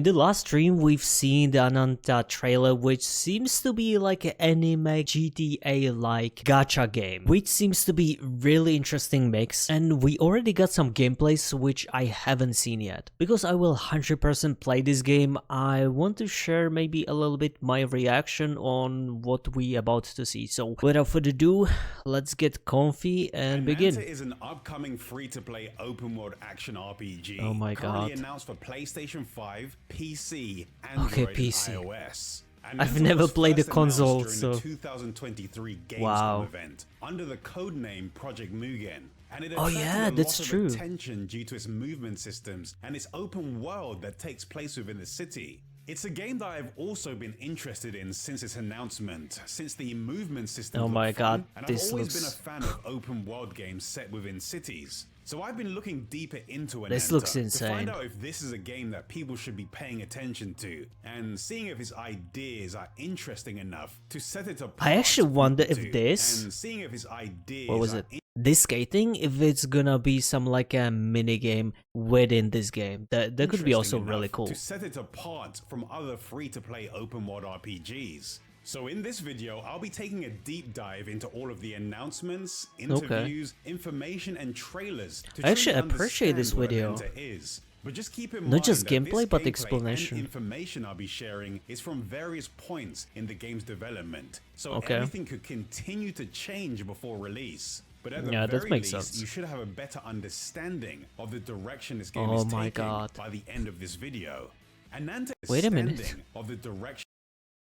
the last stream, we've seen the ANANTA trailer, which seems to be like an anime GTA-like gacha game, which seems to be really interesting mix, and we already got some gameplays which I haven't seen yet. Because I will 100% play this game, I want to share maybe a little bit my reaction on what we about to see. So without further ado, let's get comfy and begin. ANANTA is an upcoming free-to-play open-world action RPG. Oh my currently god. announced for PlayStation 5, PC, Android, PC. and iOS. I've never played a console, so... The 2023 Gamescom Wow. event under the codename Project Mugen. And it Oh attracted yeah, a that's lot true. of attention due to its movement systems and its open world that takes place within the city. It's a game that I've also been interested in since its announcement, since the movement system. Oh my god, and this I've always looks... been a fan of open world games set within cities. So I've been looking deeper into ANANTA This looks to insane. find out if this is a game that people should be paying attention to, and seeing if its ideas are interesting enough to set it apart. I actually wonder if to, this... and seeing if its ideas What was are it? This skating, if it's gonna be some like a mini game within this game, that could be also interesting really enough cool. to set it apart from other free-to-play open world RPGs. So in this video, I'll be taking a deep dive into all of the announcements, interviews, information, and trailers to Actually, I truly appreciate this understand video. what ANANTA is. But just keep in Not mind just that gameplay, this but gameplay explanation. and information I'll be sharing is from various points in the game's development. So Okay. everything could continue to change before release. But at the Yeah, that very makes least, sense. you should have a better understanding of the direction this game Oh is my taking god. by the end of this video. ANANTA is Wait a minute. standing of the direction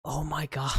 Oh my god.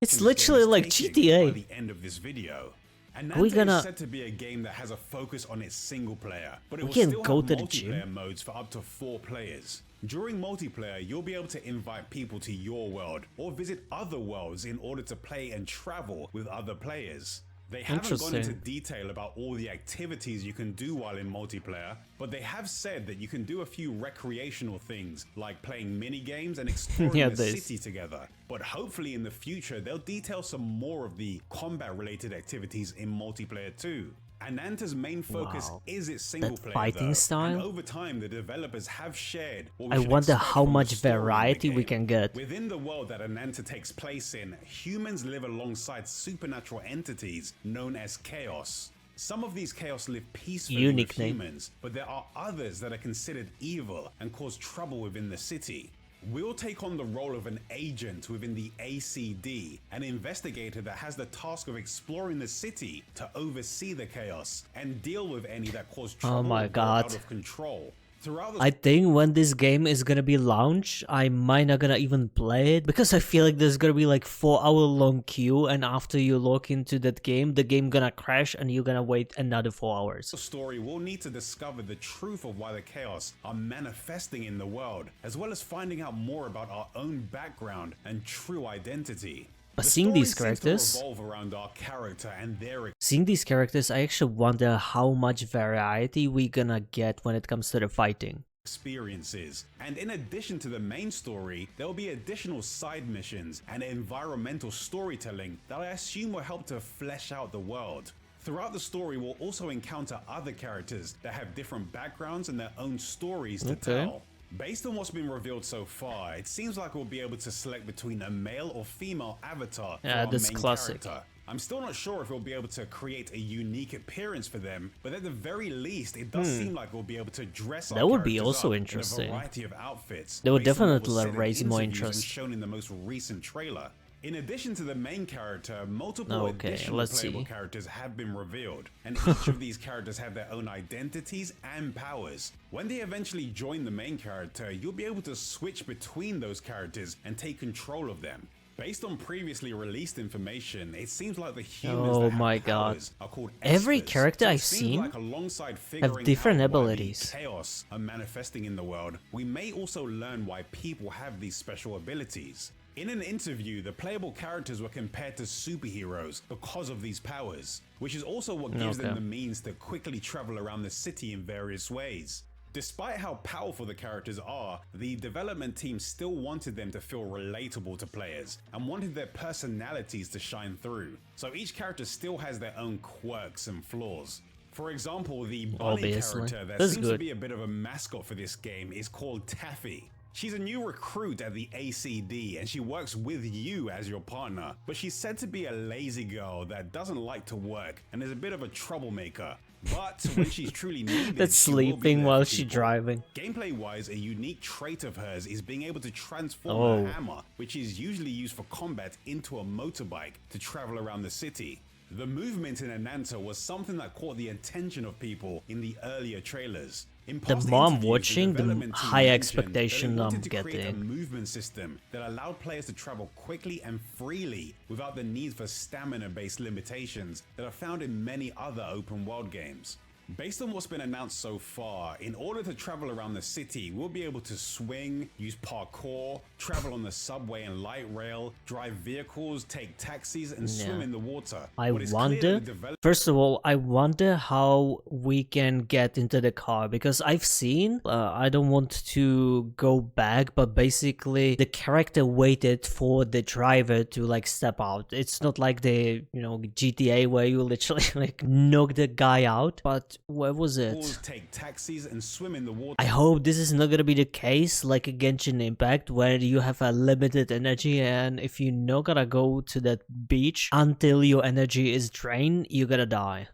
It's this game literally is like taking GTA. by the end of this video. ANANTA we gonna- is said to be a game that has a focus on its single player, but it We will can still go have to the multiplayer gym. modes for up to 4 players. During multiplayer, you'll be able to invite people to your world or visit other worlds in order to play and travel with other players. They haven't gone into Interesting. detail about all the activities you can do while in multiplayer, but they have said that you can do a few recreational things like playing mini games and exploring Yeah, the this. city together. But hopefully in the future, they'll detail some more of the combat-related activities in multiplayer too. ANANTA's main focus Wow. is its single player, fighting though, style? and over time the developers have shared what we I should wonder expect how from the much story in the variety we game. can get. Within the world that ANANTA takes place in, humans live alongside supernatural entities known as Chaos. Some of these Chaos live peacefully Unique with name. humans, but there are others that are considered evil and cause trouble within the city. We'll take on the role of an agent within the ACD, an investigator that has the task of exploring the city to oversee the chaos and deal with any that cause trouble my or go god. out of control. Throughout the I think when this game is gonna be launched, I might not gonna even play it because I feel like there's gonna be like 4-hour long queue, and after you log into that game, the game gonna crash and you're gonna wait another 4 hours. story, we'll need to discover the truth of why the chaos are manifesting in the world, as well as finding out more about our own background and true identity. But The seeing story these seems to characters- revolve around our character and their Seeing these characters, I actually wonder how much variety we gonna get when it comes to the fighting. experiences. And in addition to the main story, there will be additional side missions and environmental storytelling that I assume will help to flesh out the world. Throughout the story, we'll also encounter other characters that have different backgrounds and their own stories to Okay. tell. Based on what's been revealed so far, it seems like we'll be able to select between a male or female avatar for Yeah, our that's main classic. character. I'm still not sure if we'll be able to create a unique appearance for them, but at the very least, it does seem like we'll be able to dress our That would be characters also up interesting. in a variety of outfits. That would based on what was definitely said in raise more interviews and interest. shown in the most recent trailer. In addition to the main character, multiple Okay, additional let's playable see. characters have been revealed, and each of these characters have their own identities and powers. When they eventually join the main character, you'll be able to switch between those characters and take control of them. Based on previously released information, it seems like the humans Oh that have my god. powers are called Every espers. character So it I've seems seen like alongside figuring different out why the abilities. chaos are manifesting in the world, we may also learn why people have these special abilities. In an interview, the playable characters were compared to superheroes because of these powers, which is also what gives them Okay. the means to quickly travel around the city in various ways. Despite how powerful the characters are, the development team still wanted them to feel relatable to players and wanted their personalities to shine through. So each character still has their own quirks and flaws. For example, the bunny Obviously. character that That's seems to good. be a bit of a mascot for this game is called Taffy. She's a new recruit at the ACD and she works with you as your partner, but she's said to be a lazy girl that doesn't like to work and is a bit of a troublemaker. But when she's truly needed, That's she will be sleeping there while for she's people. driving. Gameplay-wise, a unique trait of hers is being able to transform her hammer, which is usually used for combat, into a motorbike to travel around the city. The movement in ANANTA was something that caught the attention of people in the earlier trailers. In The past more I'm interviews, watching, the development team higher mentioned expectation that they I'm wanted to create a getting. movement system that allowed players to travel quickly and freely without the need for stamina-based limitations that are found in many other open world games. Based on what's been announced so far, in order to travel around the city, we'll be able to swing, use parkour, travel on the subway and light rail, drive vehicles, take taxis, and swim in the water. I What is clear that wonder, the develop- first of all, I wonder how we can get into the car, because I've seen, I don't want to go back, but basically the character waited for the driver to like step out. It's not like the, GTA where you literally like knock the guy out, but where was it? take taxis and swim in the water. I hope this is not gonna be the case like a Genshin Impact where you have a limited energy, and if you're not gonna go to that beach until your energy is drained, you're gonna die.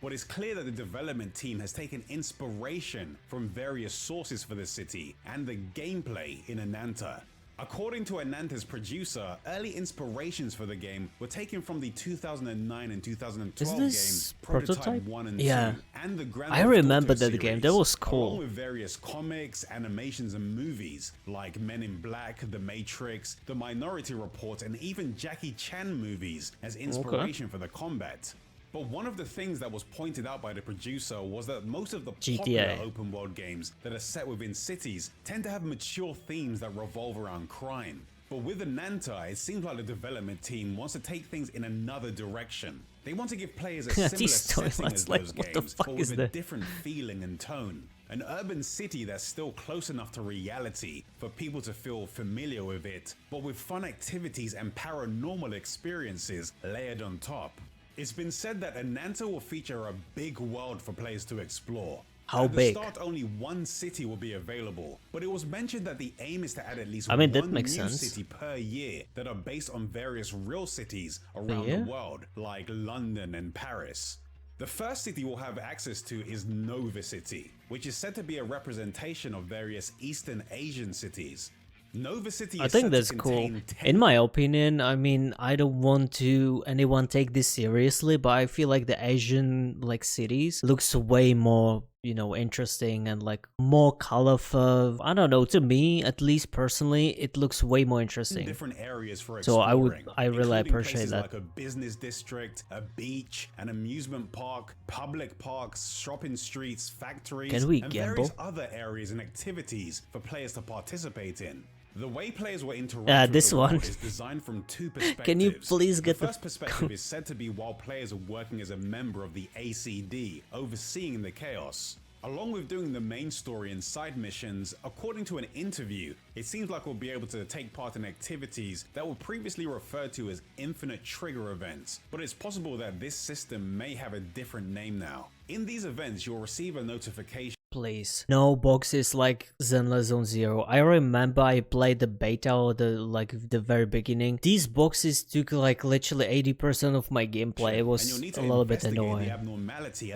What is clear that the development team has taken inspiration from various sources for the city and the gameplay in ANANTA. According to ANANTA's producer, early inspirations for the game were taken from the 2009 and 2012 this games Prototype Prototype? 1 and Yeah. 2 and the Grand I Theft remember Auto that game. That series, was cool. along with various comics, animations, and movies like Men in Black, The Matrix, The Minority Report, and even Jackie Chan movies as inspiration for the combat. But one of the things that was pointed out by the producer was that most of the popular open world games that are set within cities tend to have mature themes that revolve around crime. But with ANANTA, it seems like the development team wants to take things in another direction. They want to give players a similar setting as those games, but with a different feeling and tone. An urban city that's still close enough to reality for people to feel familiar with it, but with fun activities and paranormal experiences layered on top. It's been said that ANANTA will feature a big world for players to explore. How At big? the start, only one city will be available, but it was mentioned that the aim is to add at least that one makes new sense. city per year that are based on various real cities around the world, like London and Paris. The first city we'll have access to is Nova City, which is said to be a representation of various Eastern Asian cities. Nova City I is think said that's to cool. contain 10 In my opinion, I mean, I don't want to anyone take this seriously, but I feel like the Asian like cities looks way more, interesting and like more colorful. I don't know, to me, at least personally, it looks way more interesting. different areas for So exploring, I really including appreciate places that. like a business district, a beach, an amusement park, public parks, shopping streets, factories, Can we and gamble? various other areas and activities for players to participate in. The way players will interact with this the world one. is designed from two perspectives. Can you please get the first perspective is said to be while players are working as a member of the ACD, overseeing the chaos. Along with doing the main story and side missions, according to an interview, it seems like we'll be able to take part in activities that were previously referred to as infinite trigger events, but it's possible that this system may have a different name now. In these events, you'll receive a notification. Please. No boxes like Zenless Zone Zero. I remember I played the beta or the very beginning. These boxes took like literally 80% of my gameplay. It was a little bit annoying.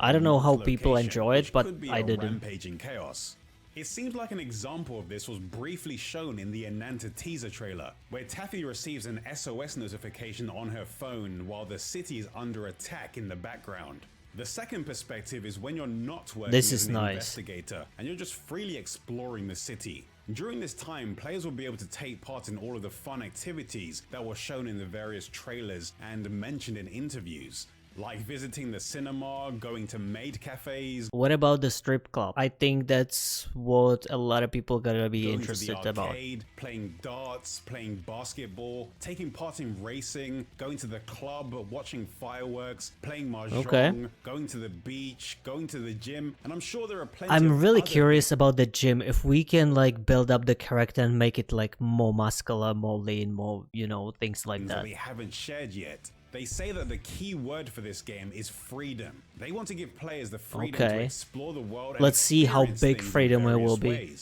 I don't know how people enjoy it, but I didn't. Rampaging chaos. It seems like an example of this was briefly shown in the ANANTA teaser trailer, where Taffy receives an SOS notification on her phone while the city is under attack in the background. The second perspective is when you're not working as an investigator and you're just freely exploring the city. During this time, players will be able to take part in all of the fun activities that were shown in the various trailers and mentioned in interviews, like visiting the cinema, going to maid cafes. What about the strip club? I think that's what a lot of people gonna be interested going to the arcade, about. Playing darts, playing basketball, taking part in racing, going to the club, watching fireworks, playing mahjong, going to the beach, going to the gym, and I'm sure there are plenty I'm really curious about the gym. If we can like build up the character and make it like more muscular, more lean, more, things like that. They haven't shared yet. They say that the key word for this game is freedom. They want to give players the freedom to explore the world. Let's see how big freedom it will be.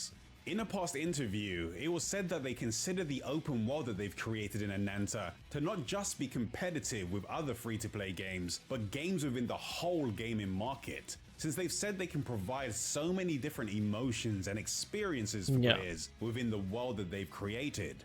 In a past interview, it was said that they consider the open world that they've created in ANANTA to not just be competitive with other free-to-play games, but games within the whole gaming market, since they've said they can provide so many different emotions and experiences for players within the world that they've created.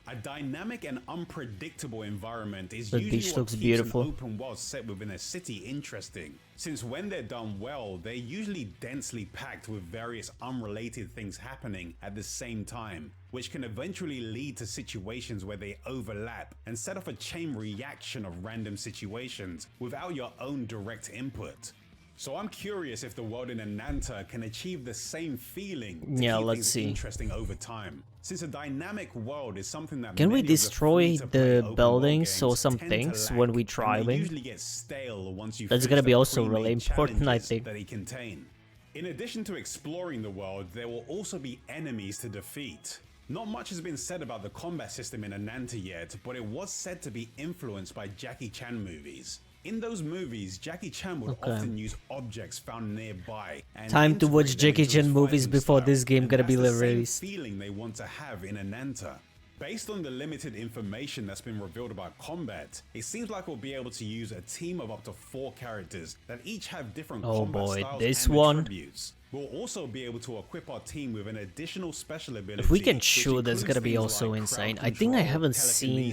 A dynamic and unpredictable environment is usually what keeps an open world set within a city interesting, since when they're done well, they're usually densely packed with various unrelated things happening at the same time, which can eventually lead to situations where they overlap and set off a chain reaction of random situations without your own direct input. So I'm curious if the world in ANANTA can achieve the same feeling to keep things interesting over time. Since a dynamic world is something that can we destroy the buildings or some things when we driving? Usually get stale once you That's gonna be also really important, I think. That they contain. In addition to exploring the world, there will also be enemies to defeat. Not much has been said about the combat system in ANANTA yet, but it was said to be influenced by Jackie Chan movies. In those movies, Jackie Chan would often use objects found nearby. And time to watch Jackie Chan movies before this game gonna be released. Feeling they want to have in ANANTA. Based on the limited information that's been revealed about combat, it seems like we'll be able to use a team of up to 4 characters that each have different combat styles and attributes. We'll also be able to equip our team with an additional special ability. If we can shoot, that's gonna be also insane. I think I haven't seen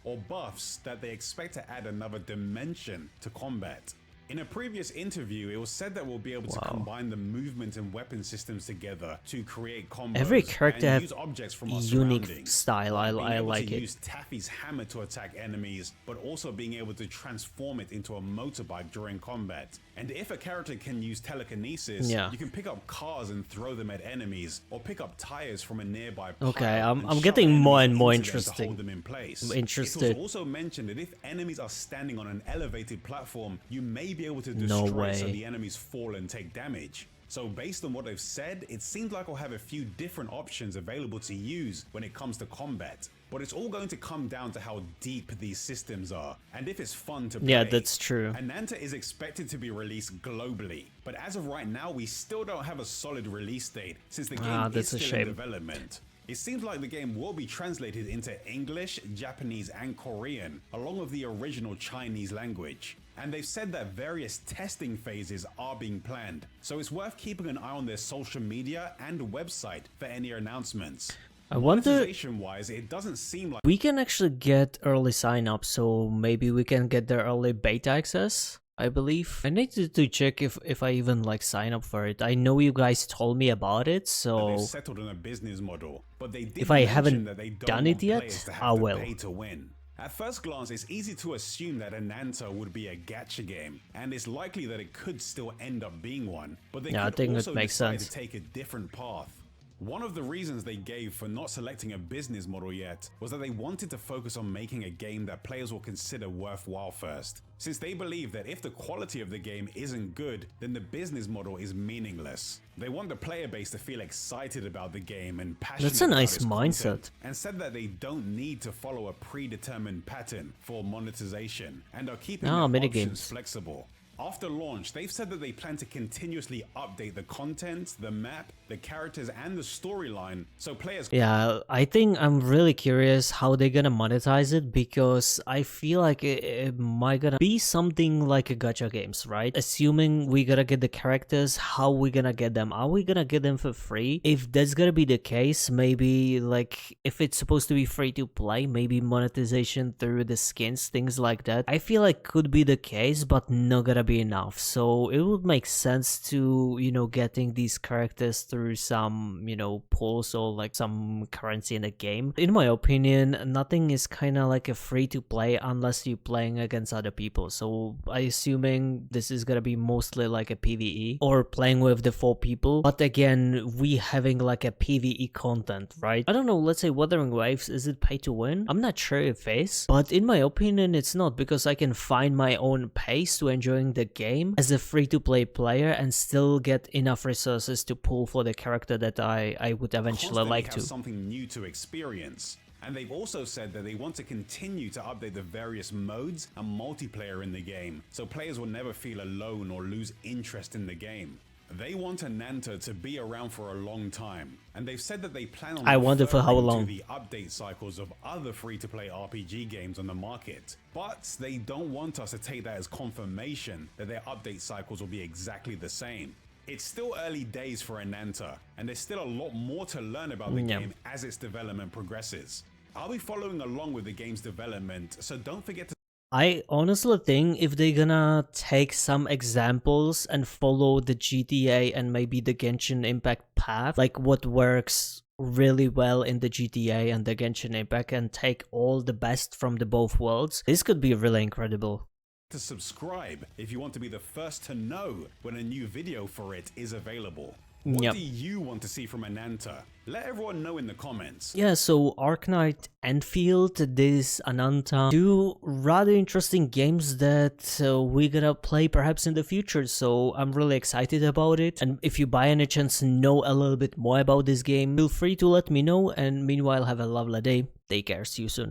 or buffs that they expect to add another dimension to combat. In a previous interview, it was said that we'll be able to combine the movement and weapon systems together to create combos. Every character and has use objects from our unique style. I like it. Use Taffy's hammer to attack enemies, but also being able to transform it into a motorbike during combat. And if a character can use telekinesis, you can pick up cars and throw them at enemies, or pick up tires from a nearby pile. Okay, I'm getting more and more interested. Hold them in place. I'm interested. It was also mentioned that if enemies are standing on an elevated platform, you may be able to destroy so the enemies fall and take damage. So based on what they've said, it seems like we'll have a few different options available to use when it comes to combat. But it's all going to come down to how deep these systems are, and if it's fun to play. Yeah, that's true. ANANTA is expected to be released globally, but as of right now, we still don't have a solid release date, since the game is still in development. It seems like the game will be translated into English, Japanese, and Korean, along with the original Chinese language. And they've said that various testing phases are being planned, so it's worth keeping an eye on their social media and website for any announcements. I wonder, monetization-wise, it doesn't seem like we can actually get early sign-up, so maybe we can get the early beta access, I believe. I need to check if I even like sign up for it. I know you guys told me about it, so they've settled on a business model, but they did if I haven't that they don't done it yet, I will. Pay to win. At first glance, it's easy to assume that ANANTA would be a gacha game, and it's likely that it could still end up being one, but they could also decide to take a different path. One of the reasons they gave for not selecting a business model yet was that they wanted to focus on making a game that players will consider worthwhile first, since they believe that if the quality of the game isn't good, then the business model is meaningless. They want the player base to feel excited about the game and passionate That's a nice about its mindset. content, and said that they don't need to follow a predetermined pattern for monetization and are keeping their options flexible. After launch, they've said that they plan to continuously update the content, the map, the characters, and the storyline, so players... Yeah, I think I'm really curious how they're gonna monetize it, because I feel like it might gonna be something like a gacha games, right? Assuming we gotta get the characters, how we gonna get them? Are we gonna get them for free? If that's gonna be the case, maybe like if it's supposed to be free to play, maybe monetization through the skins, things like that. I feel like could be the case, but not gonna be enough. So it would make sense to, you know, getting these characters through some, you know, pulls or like some currency in the game. In my opinion, nothing is kind of like a free to play unless you're playing against other people. So I assuming this is gonna be mostly like a PvE or playing with the 4 people. But again, we having like a PvE content, right? I don't know, let's say Wuthering Waves, is it pay to win? I'm not sure if it is, but in my opinion it's not, because I can find my own pace to enjoying the game as a free-to-play player and still get enough resources to pull for the character that I would eventually like to. Something new to experience. And they've also said that they want to continue to update the various modes and multiplayer in the game, so players will never feel alone or lose interest in the game. They want ANANTA to be around for a long time, and they've said that they plan on I wonder for how referring long. to the update cycles of other free-to-play RPG games on the market. But they don't want us to take that as confirmation that their update cycles will be exactly the same. It's still early days for ANANTA, and there's still a lot more to learn about the game as its development progresses. I'll be following along with the game's development, so don't forget to I honestly think if they're gonna take some examples and follow the GTA and maybe the Genshin Impact path, like what works really well in the GTA and the Genshin Impact, and take all the best from the both worlds, this could be really incredible. subscribe if you want to be the first to know when a new video for it is available. What do you want to see from ANANTA? Let everyone know in the comments. Yeah, so Arknight, Enfield, this ANANTA, two rather interesting games that we're gonna play perhaps in the future, so I'm really excited about it. And if you by any chance know a little bit more about this game, feel free to let me know, and meanwhile have a lovely day. Take care, see you soon.